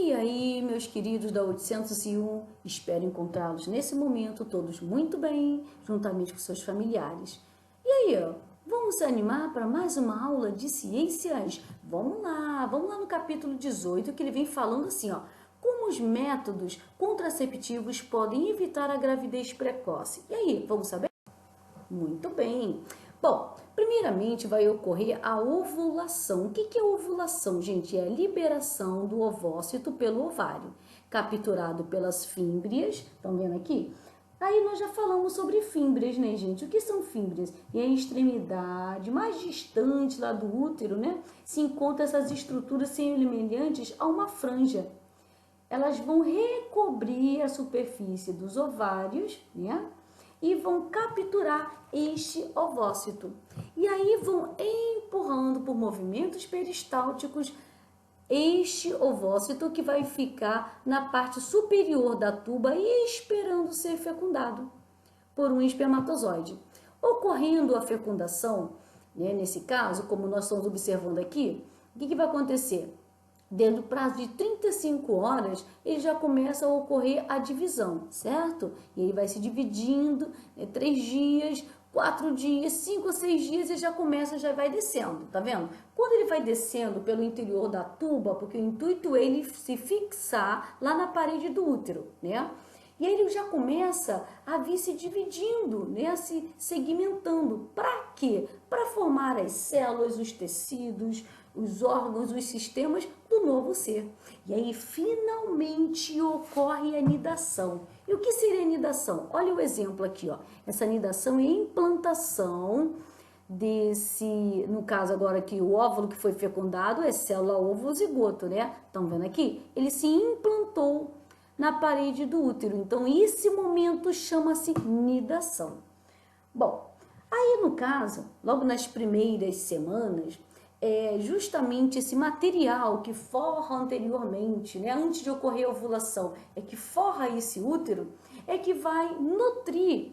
E aí, meus queridos da 801, espero encontrá-los nesse momento todos muito bem, juntamente com seus familiares. E aí, ó, vamos se animar para mais uma aula de ciências? Vamos lá no capítulo 18, que ele vem falando assim, ó, como os métodos contraceptivos podem evitar a gravidez precoce. E aí, vamos saber? Muito bem. Bom, primeiramente vai ocorrer a ovulação. O que é ovulação, gente? É a liberação do ovócito pelo ovário, capturado pelas fímbrias. Estão vendo aqui? Aí nós já falamos sobre fímbrias, né, gente? O que são fímbrias? É a extremidade mais distante lá do útero, né? Se encontram essas estruturas semelhantes a uma franja. Elas vão recobrir a superfície dos ovários, né? E vão capturar este ovócito. E aí vão empurrando por movimentos peristálticos este ovócito que vai ficar na parte superior da tuba e esperando ser fecundado por um espermatozoide. Ocorrendo a fecundação, né, nesse caso, como nós estamos observando aqui, o que vai acontecer? Dentro do prazo de 35 horas, ele já começa a ocorrer a divisão, certo? E ele vai se dividindo, 3 dias, 4 dias, 5 ou 6 dias, ele já vai descendo, tá vendo? Quando ele vai descendo pelo interior da tuba, porque o intuito é ele se fixar lá na parede do útero, né? E aí ele já começa a vir se dividindo, né? Se segmentando. Para quê? Para formar as células, os tecidos, os órgãos, os sistemas do novo ser. E aí finalmente ocorre a nidação. E o que seria a nidação? Olha o exemplo aqui, ó. Essa nidação é a implantação desse, no caso agora aqui, o óvulo que foi fecundado é célula ovo zigoto, né? Estão vendo aqui? Ele se implantou na parede do útero. Então, esse momento chama-se nidação. Bom, aí no caso, logo nas primeiras semanas, justamente esse material que forra anteriormente, né, antes de ocorrer a ovulação, que forra esse útero, é que vai nutrir,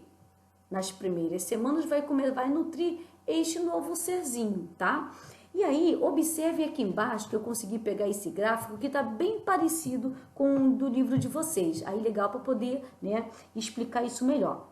nas primeiras semanas, vai nutrir este novo serzinho, tá? E aí, observe aqui embaixo que eu consegui pegar esse gráfico que está bem parecido com o do livro de vocês. Aí, legal para poder, né, explicar isso melhor.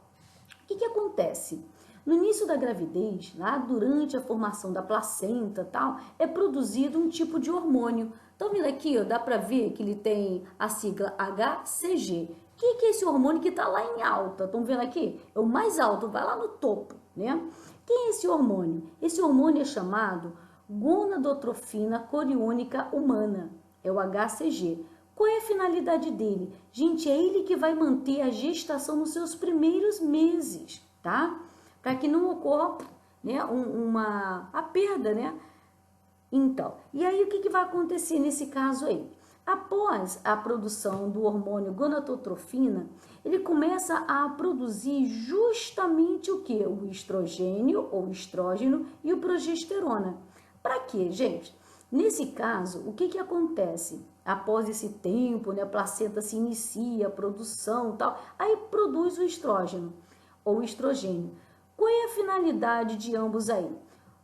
O que acontece? No início da gravidez, lá durante a formação da placenta tal, é produzido um tipo de hormônio. Estão vendo aqui, ó, dá para ver que ele tem a sigla HCG. O que é esse hormônio que está lá em alta? Estão vendo aqui? É o mais alto, vai lá no topo, né? Quem é esse hormônio? Esse hormônio é chamado gonadotrofina coriônica humana, é o HCG. Qual é a finalidade dele? Gente, é ele que vai manter a gestação nos seus primeiros meses, tá? Para que não ocorra, né, a perda, né? Então, e aí o que vai acontecer nesse caso aí? Após a produção do hormônio gonadotrofina, ele começa a produzir justamente o que? O estrogênio ou estrógeno e o progesterona. Para quê, gente? Nesse caso, o que acontece? Após esse tempo, né, a placenta se inicia, a produção e tal, aí produz o estrógeno ou estrogênio. Qual é a finalidade de ambos aí?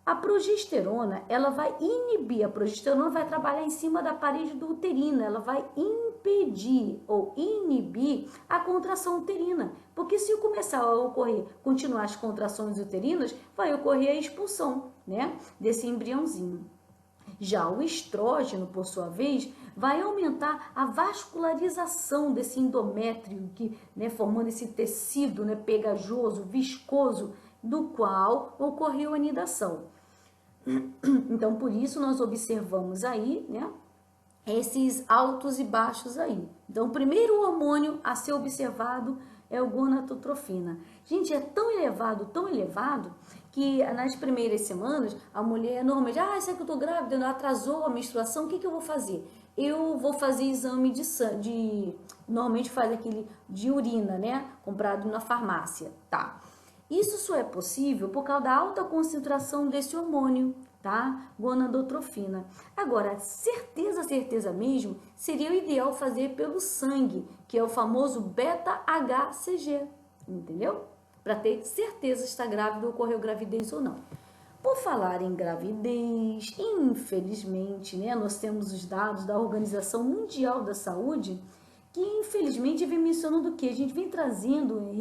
A progesterona, ela vai inibir, a progesterona vai trabalhar em cima da parede do uterina, ela vai impedir ou inibir a contração uterina, porque se começar a ocorrer, continuar as contrações uterinas, vai ocorrer a expulsão, né, desse embriãozinho. Já o estrógeno, por sua vez, vai aumentar a vascularização desse endométrio, né, formando esse tecido, né, pegajoso, viscoso, do qual ocorreu a nidação. Então, por isso, nós observamos aí, né, esses altos e baixos aí. Então, o primeiro hormônio a ser observado é o gonadotrofina. Gente, é tão elevado, que nas primeiras semanas, a mulher normalmente, será que eu tô grávida? Atrasou a menstruação, o que eu vou fazer? Eu vou fazer exame de sangue, normalmente faz aquele de urina, né? Comprado na farmácia, tá? Isso só é possível por causa da alta concentração desse hormônio, tá? Gonadotrofina. Agora, certeza mesmo, seria o ideal fazer pelo sangue, que é o famoso beta-HCG, entendeu? Para ter certeza se está grávida ou ocorreu gravidez ou não. Por falar em gravidez, infelizmente, né, nós temos os dados da Organização Mundial da Saúde, que infelizmente vem mencionando que a gente vem trazendo,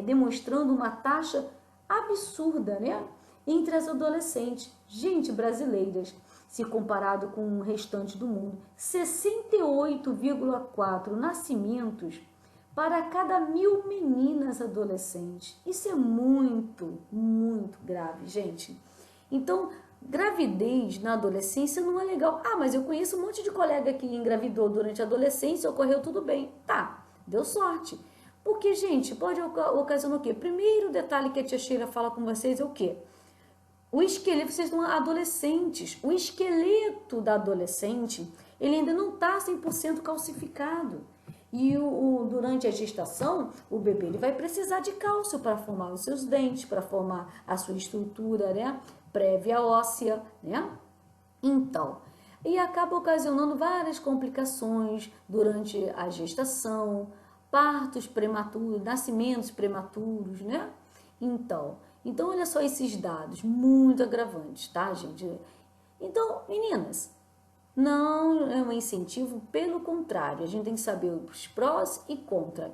demonstrando uma taxa absurda, né, entre as adolescentes, gente, brasileiras, se comparado com o restante do mundo, 68,4 nascimentos para cada 1.000 meninas adolescentes. Isso é muito, muito grave, gente. Então, gravidez na adolescência não é legal. Ah, mas eu conheço um monte de colega que engravidou durante a adolescência, ocorreu tudo bem. Tá, deu sorte. Porque, gente, pode ocasionar o quê? Primeiro detalhe que a tia Sheila fala com vocês é o quê? O esqueleto, vocês estão adolescentes, o esqueleto da adolescente, ele ainda não está 100% calcificado. E durante a gestação, o bebê ele vai precisar de cálcio para formar os seus dentes, para formar a sua estrutura, né, prévia óssea, né? Então, e acaba ocasionando várias complicações durante a gestação, partos prematuros, nascimentos prematuros, né? Então olha só esses dados, muito agravantes, tá, gente? Então, meninas, não é um incentivo, pelo contrário, a gente tem que saber os prós e contras.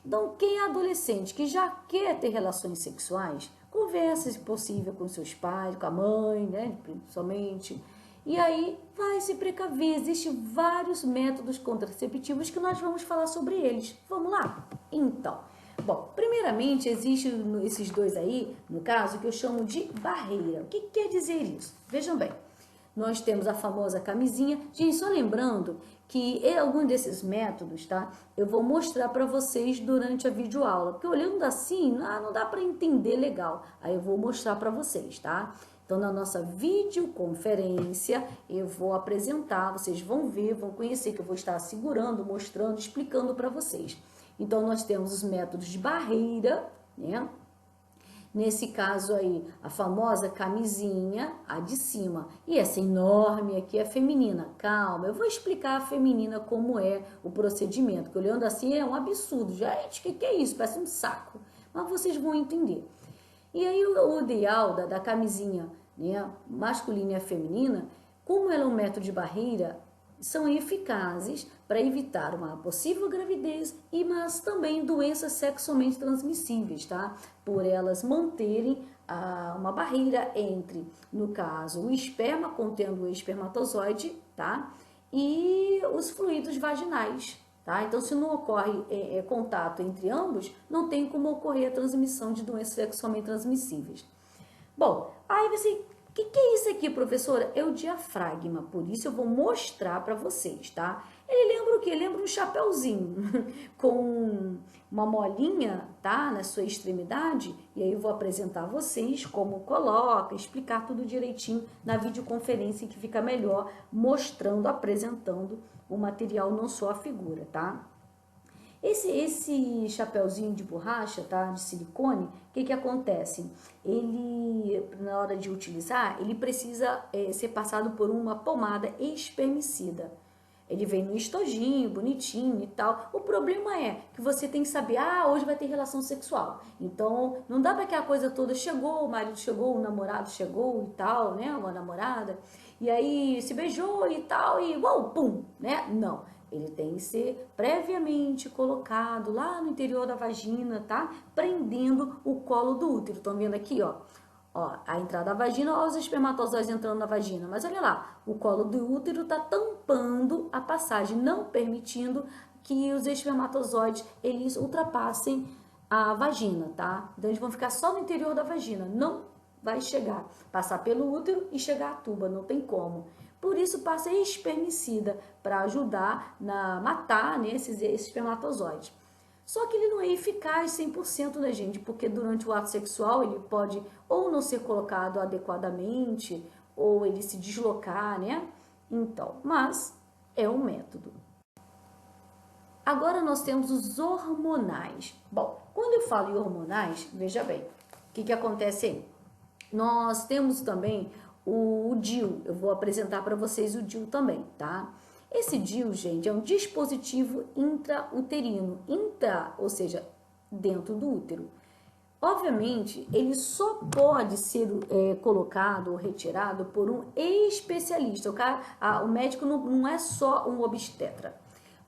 Então, quem é adolescente que já quer ter relações sexuais, converse, se possível, com seus pais, com a mãe, né, principalmente. E aí, vai se precaver. Existem vários métodos contraceptivos que nós vamos falar sobre eles. Vamos lá? Então, bom, primeiramente, existem esses dois aí, no caso, que eu chamo de barreira. O que quer dizer isso? Vejam bem. Nós temos a famosa camisinha. Gente, só lembrando que algum desses métodos, tá? Eu vou mostrar para vocês durante a videoaula. Porque olhando assim, não dá para entender legal. Aí eu vou mostrar para vocês, tá? Então, na nossa videoconferência, eu vou apresentar, vocês vão ver, vão conhecer, que eu vou estar segurando, mostrando, explicando para vocês. Então, nós temos os métodos de barreira, né? Nesse caso aí, a famosa camisinha, a de cima. E essa enorme aqui é feminina. Calma, eu vou explicar a feminina como é o procedimento. Que olhando assim é um absurdo. Gente, o que é isso? Parece um saco. Mas vocês vão entender. E aí o ideal da camisinha, né, masculina e feminina, como ela é um método de barreira, são eficazes para evitar uma possível gravidez mas também doenças sexualmente transmissíveis, tá? Por elas manterem uma barreira entre, no caso, o esperma contendo o espermatozoide, tá? E os fluidos vaginais, tá? Então, se não ocorre contato entre ambos, não tem como ocorrer a transmissão de doenças sexualmente transmissíveis. Bom, aí você... O que é isso aqui, professora? É o diafragma, por isso eu vou mostrar para vocês, tá? Ele lembra o quê? Lembra um chapéuzinho com uma molinha, tá? Na sua extremidade. E aí eu vou apresentar a vocês como coloca, explicar tudo direitinho na videoconferência que fica melhor mostrando, apresentando o material, não só a figura, tá? Esse chapéuzinho de borracha, tá? De silicone, o que acontece? Ele, na hora de utilizar, ele precisa ser passado por uma pomada espermicida. Ele vem no estojinho, bonitinho e tal. O problema é que você tem que saber, hoje vai ter relação sexual. Então, não dá para que a coisa toda chegou, o marido chegou, o namorado chegou e tal, né? Uma namorada. E aí se beijou e tal, e uau, pum, né? Não. Ele tem que ser previamente colocado lá no interior da vagina, tá? Prendendo o colo do útero. Estão vendo aqui, ó? Ó, a entrada da vagina, ó, os espermatozoides entrando na vagina. Mas olha lá, o colo do útero tá tampando a passagem, não permitindo que os espermatozoides, eles ultrapassem a vagina, tá? Então, eles vão ficar só no interior da vagina, não vai chegar, passar pelo útero e chegar à tuba, não tem como. Por isso passa espermicida para ajudar a matar, né, esses espermatozoides. Só que ele não é eficaz 100%, né, gente? Porque durante o ato sexual ele pode ou não ser colocado adequadamente, ou ele se deslocar, né? Então, mas é um método. Agora nós temos os hormonais. Bom, quando eu falo em hormonais, veja bem, o que acontece aí? Nós temos também o DIU, eu vou apresentar para vocês o DIU também, tá? Esse DIU, gente, é um dispositivo intrauterino, ou seja, dentro do útero. Obviamente, ele só pode ser colocado ou retirado por um especialista. O médico não é só um obstetra,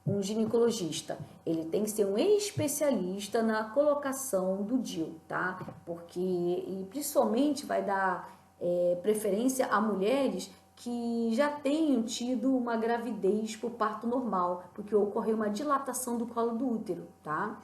um ginecologista. Ele tem que ser um especialista na colocação do DIU, tá? Porque, e principalmente, vai dar preferência a mulheres que já tenham tido uma gravidez por parto normal, porque ocorreu uma dilatação do colo do útero, tá?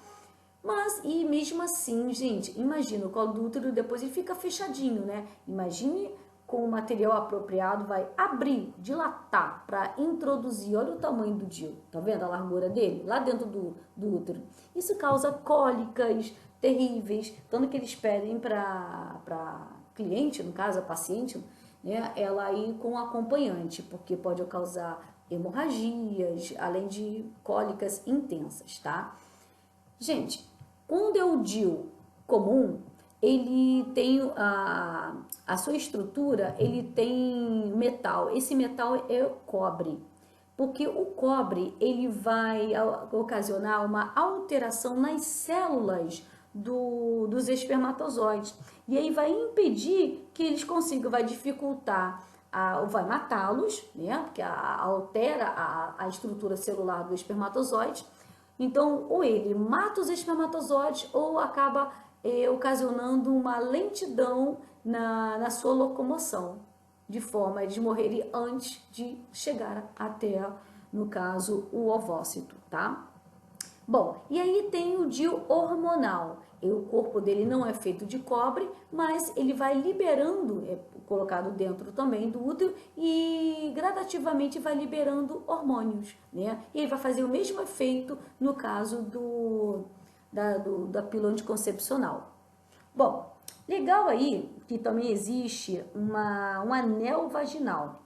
Mas, e mesmo assim, gente, imagina, o colo do útero depois ele fica fechadinho, né? Imagine com o material apropriado, vai abrir, dilatar para introduzir, olha o tamanho do DIU, tá vendo a largura dele? Lá dentro do útero. Isso causa cólicas terríveis, tanto que eles pedem para cliente, no caso a paciente, né, ela ir com acompanhante, porque pode causar hemorragias, além de cólicas intensas, tá? Gente, quando é o DIU comum, ele tem a sua estrutura, ele tem metal. Esse metal é o cobre, porque o cobre ele vai ocasionar uma alteração nas células dos espermatozoides e aí vai impedir que eles consigam, vai dificultar, vai matá-los, né? Porque altera a estrutura celular do espermatozoide. Então, ou ele mata os espermatozoides ou acaba ocasionando uma lentidão na sua locomoção, de forma a eles morrerem antes de chegar até, no caso, o ovócito, tá? Bom, e aí tem o DIU hormonal. O corpo dele não é feito de cobre, mas ele vai liberando, é colocado dentro também do útero e gradativamente vai liberando hormônios, né? E ele vai fazer o mesmo efeito no caso da pílula anticoncepcional. Bom, legal aí que também existe um anel vaginal.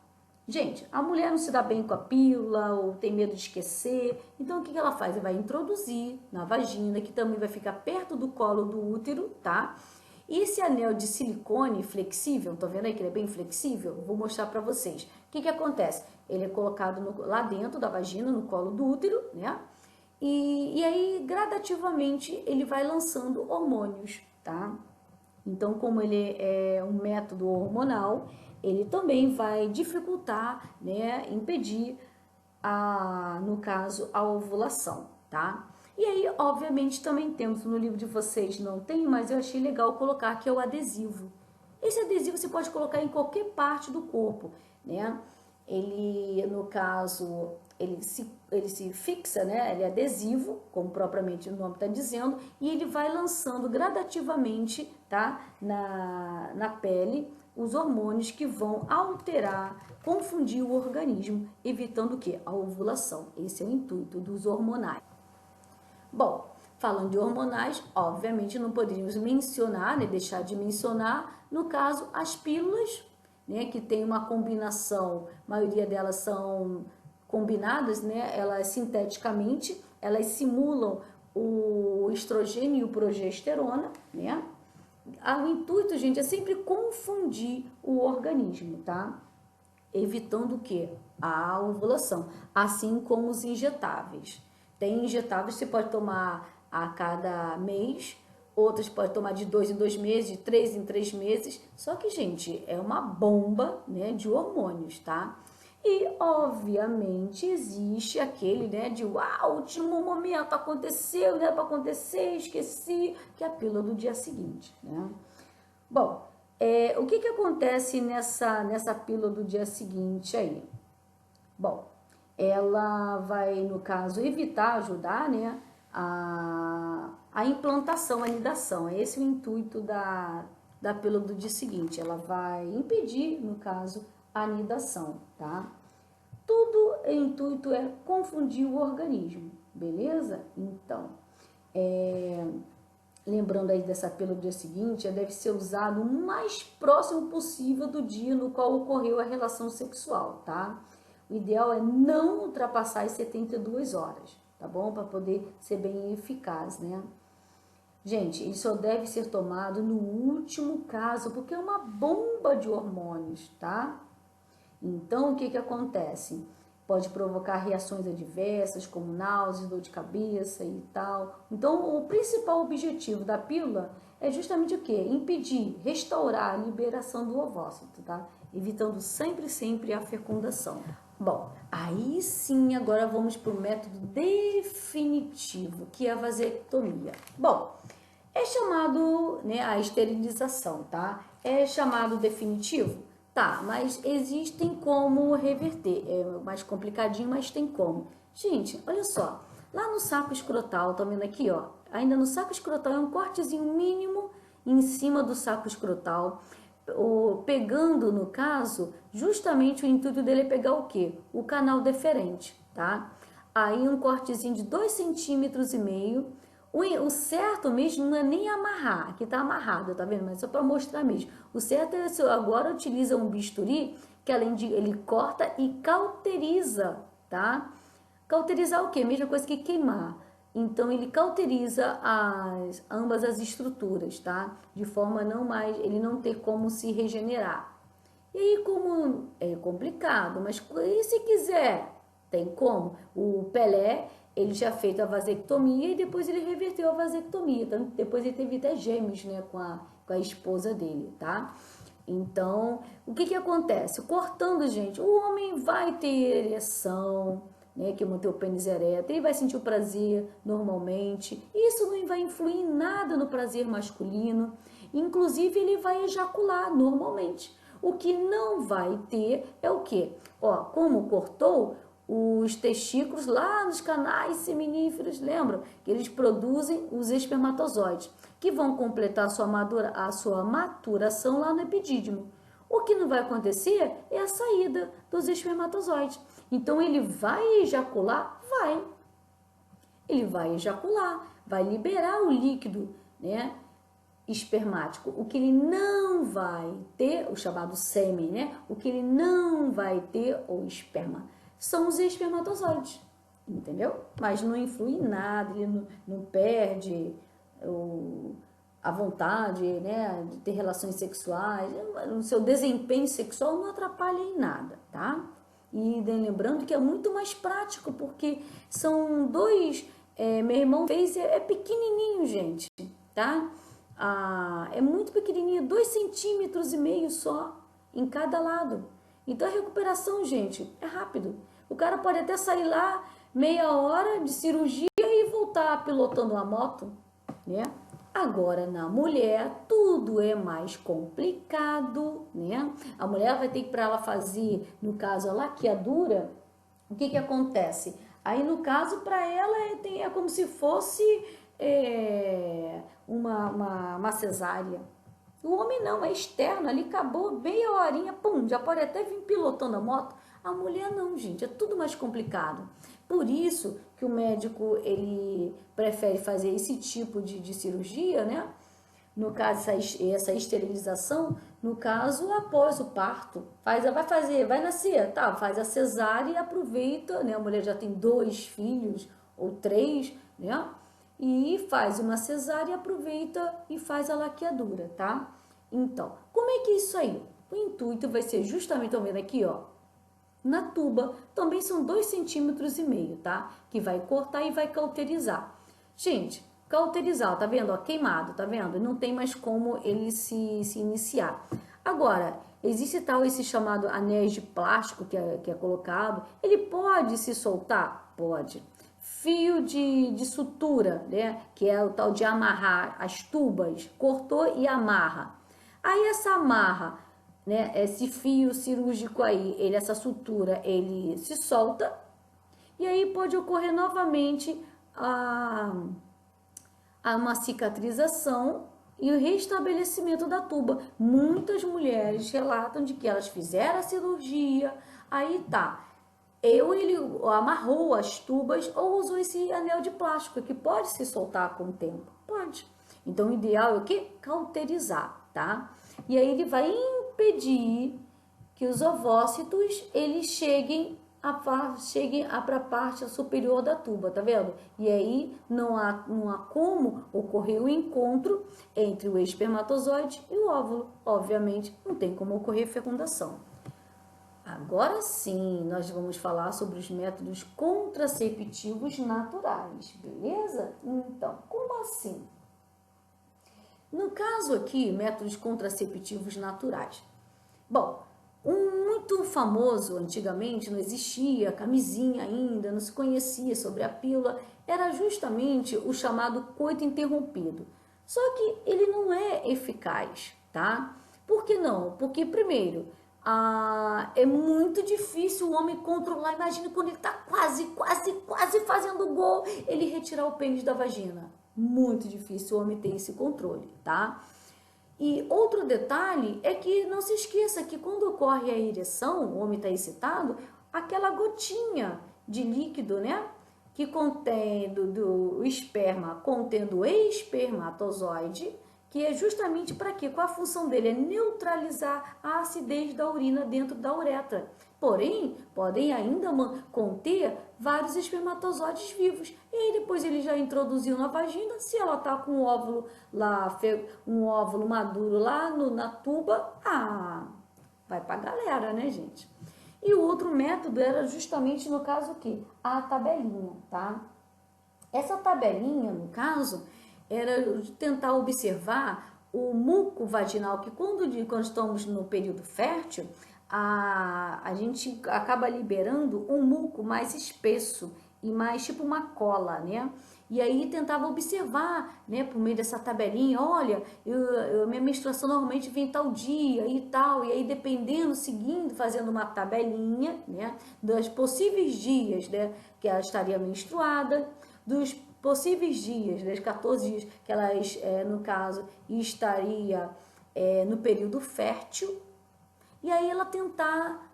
Gente, a mulher não se dá bem com a pílula ou tem medo de esquecer, então o que ela faz? Ela vai introduzir na vagina, que também vai ficar perto do colo do útero, tá? E esse anel de silicone flexível, tá vendo aí que ele é bem flexível? Vou mostrar pra vocês. O que acontece? Ele é colocado lá dentro da vagina, no colo do útero, né? E aí, gradativamente, ele vai lançando hormônios, tá? Então, como ele é um método hormonal, ele também vai dificultar, né, impedir, no caso, a ovulação, tá? E aí, obviamente, também temos no livro de vocês, não tem, mas eu achei legal colocar, que é o adesivo. Esse adesivo você pode colocar em qualquer parte do corpo, né? Ele, no caso, ele se fixa, né? Ele é adesivo, como propriamente o nome está dizendo, e ele vai lançando gradativamente, tá? Na pele, os hormônios que vão alterar, confundir o organismo, evitando o quê? A ovulação. Esse é o intuito dos hormonais. Bom, falando de hormonais, obviamente não poderíamos mencionar, né, deixar de mencionar, no caso, as pílulas, né, que tem uma combinação, a maioria delas são combinadas, né, elas sinteticamente, elas simulam o estrogênio e o progesterona, né? O intuito, gente, é sempre confundir o organismo, tá? Evitando o quê? A ovulação, assim como os injetáveis. Tem injetáveis que você pode tomar a cada mês, outras pode tomar de 2 em 2 meses, de 3 em 3 meses. Só que, gente, é uma bomba, né, de hormônios, tá? E, obviamente, existe aquele, né, de uau, último momento aconteceu, né, para acontecer, esqueci, que é a pílula do dia seguinte, né? Bom, o que acontece nessa pílula do dia seguinte aí? Bom, ela vai, no caso, evitar, ajudar, né, a implantação, a anidação. É esse o intuito da pílula do dia seguinte. Ela vai impedir, no caso, a anidação, tá? Tudo o intuito é confundir o organismo, beleza? Então, lembrando aí dessa pílula do dia seguinte, ela deve ser usada o mais próximo possível do dia no qual ocorreu a relação sexual, tá? O ideal é não ultrapassar as 72 horas, tá bom? Para poder ser bem eficaz, né? Gente, ele só deve ser tomado no último caso, porque é uma bomba de hormônios, tá? Então, o que acontece? Pode provocar reações adversas, como náuseas, dor de cabeça e tal. Então, o principal objetivo da pílula é justamente o quê? Impedir, restaurar a liberação do ovócito, tá? Evitando sempre a fecundação. Bom, aí sim, agora vamos para o método definitivo, que é a vasectomia. Bom, é chamado, né, a esterilização, tá? É chamado definitivo? Tá, mas existem como reverter. É mais complicadinho, mas tem como. Gente, olha só. Lá no saco escrotal, tá vendo aqui, ó? Ainda no saco escrotal é um cortezinho mínimo em cima do saco escrotal. Pegando, no caso, justamente o intuito dele é pegar o quê? O canal deferente, tá? Aí um cortezinho de 2,5 cm. O certo mesmo não é nem amarrar, aqui tá amarrado, tá vendo? Mas só para mostrar mesmo. O certo é se agora utiliza um bisturi que além de ele corta e cauteriza, tá? Cauterizar o quê? Mesma coisa que queimar. Então ele cauteriza ambas as estruturas, tá? De forma não mais, ele não ter como se regenerar. E aí, como é complicado, mas e se quiser, tem como. O Pelé, ele já fez a vasectomia e depois ele reverteu a vasectomia. Então, depois ele teve até gêmeos, né, com a esposa dele, tá? Então, o que que acontece? Cortando, gente, o homem vai ter ereção, né, que manter o pênis ereto, ele vai sentir o prazer normalmente. Isso não vai influir em nada no prazer masculino. Inclusive, ele vai ejacular normalmente. O que não vai ter é o quê? Ó, como cortou os testículos lá nos canais seminíferos, lembram? Que eles produzem os espermatozoides, que vão completar a sua maturação lá no epidídimo. O que não vai acontecer é a saída dos espermatozoides. Então, ele vai ejacular? Vai. Ele vai ejacular, vai liberar o líquido, né, espermático. O que ele não vai ter, o chamado sêmen, né? O que ele não vai ter, ou esperma, são os espermatozoides, entendeu? Mas não influi em nada, ele não perde a vontade, né, de ter relações sexuais, o seu desempenho sexual não atrapalha em nada, tá? E lembrando que é muito mais prático, porque são dois, meu irmão fez, é pequenininho, gente, tá? É muito pequenininha, 2,5 cm só em cada lado. Então a recuperação, gente, é rápido. O cara pode até sair lá meia hora de cirurgia e voltar pilotando uma moto, né? Agora, na mulher, tudo é mais complicado, né? A mulher vai ter que, para ela fazer, no caso, a laqueadura, o que que acontece? Aí, no caso, para ela, é como se fosse uma cesárea. O homem não, é externo, ali acabou, meia horinha, pum, já pode até vir pilotando a moto. A mulher não, gente, é tudo mais complicado. Por isso que o médico, ele prefere fazer esse tipo de cirurgia, né? No caso, essa esterilização, no caso, após o parto. Vai nascer, tá, faz a cesárea e aproveita, né? A mulher já tem 2 filhos ou 3, né? E faz uma cesárea, aproveita e faz a laqueadura, tá? Então, como é que é isso aí? O intuito vai ser justamente, estão vendo aqui, ó, na tuba, também são 2,5 cm, tá? Que vai cortar e vai cauterizar. Gente, cauterizar, tá vendo? Ó, queimado, tá vendo? Não tem mais como ele se iniciar. Agora, existe esse chamado anéis de plástico que é colocado, ele pode se soltar? Pode. Fio de sutura, né? Que é o tal de amarrar as tubas, cortou e amarra. Aí essa amarra, né? Esse fio cirúrgico aí, essa sutura, ele se solta e aí pode ocorrer novamente a uma cicatrização e o restabelecimento da tuba. Muitas mulheres relatam de que elas fizeram a cirurgia, aí tá. Ele amarrou as tubas ou usou esse anel de plástico que pode se soltar com o tempo. Pode. Então, o ideal é o quê? Cauterizar, tá? E aí ele vai impedir que os ovócitos eles cheguem para a parte superior da tuba, tá vendo? E aí não há como ocorrer o encontro entre o espermatozoide e o óvulo. Obviamente, não tem como ocorrer fecundação. Agora sim, nós vamos falar sobre os métodos contraceptivos naturais, beleza? Então, como assim? No caso aqui, métodos contraceptivos naturais. Bom, um muito famoso, antigamente não existia camisinha ainda, não se conhecia sobre a pílula, era justamente o chamado coito interrompido. Só que ele não é eficaz, tá? Por que não? Porque, primeiro, é muito difícil o homem controlar. Imagina quando ele está quase fazendo o gol, ele retirar o pênis da vagina. Muito difícil o homem ter esse controle, tá? E outro detalhe é que não se esqueça que quando ocorre a ereção, o homem está excitado, aquela gotinha de líquido, né? Que contém do esperma, contendo o espermatozoide, que é justamente para quê? Qual a função dele? É neutralizar a acidez da urina dentro da uretra. Porém, podem ainda conter vários espermatozoides vivos. E aí depois ele já introduziu na vagina, se ela tá com um óvulo lá, um óvulo maduro lá na tuba, vai pra galera, né, gente? E o outro método era justamente no caso aqui, a tabelinha, tá? Essa tabelinha, no caso, era de tentar observar o muco vaginal, que quando estamos no período fértil, a gente acaba liberando um muco mais espesso e mais tipo uma cola, né? E aí tentava observar, né, por meio dessa tabelinha, olha, minha menstruação normalmente vem tal dia e tal, e aí dependendo, seguindo, fazendo uma tabelinha, né, dos possíveis dias, né, que ela estaria menstruada, dos possíveis dias, das 14 dias que ela, no caso, estaria no período fértil, e aí ela tentar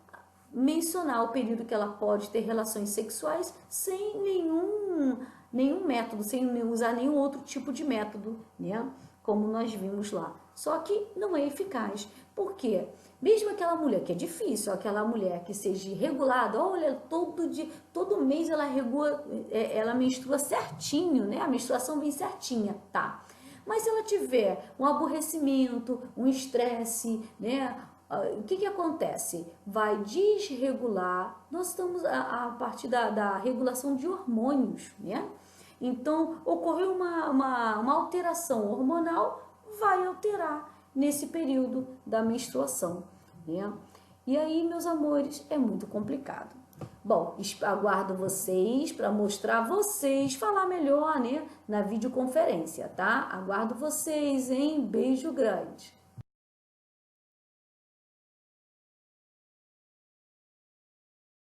mencionar o período que ela pode ter relações sexuais sem nenhum método, sem usar nenhum outro tipo de método, né? Como nós vimos lá. Só que não é eficaz. Por quê? Mesmo aquela mulher que é difícil, aquela mulher que seja regulada, olha, todo dia, todo mês ela regula, ela menstrua certinho, né? A menstruação vem certinha, tá? Mas se ela tiver um aborrecimento, um estresse, né? O que acontece? Vai desregular, nós estamos a partir da regulação de hormônios, né? Então, ocorreu uma alteração hormonal, vai alterar nesse período da menstruação, né? E aí, meus amores, é muito complicado. Bom, aguardo vocês para mostrar vocês, falar melhor, né, na videoconferência, tá? Aguardo vocês, hein? Beijo grande.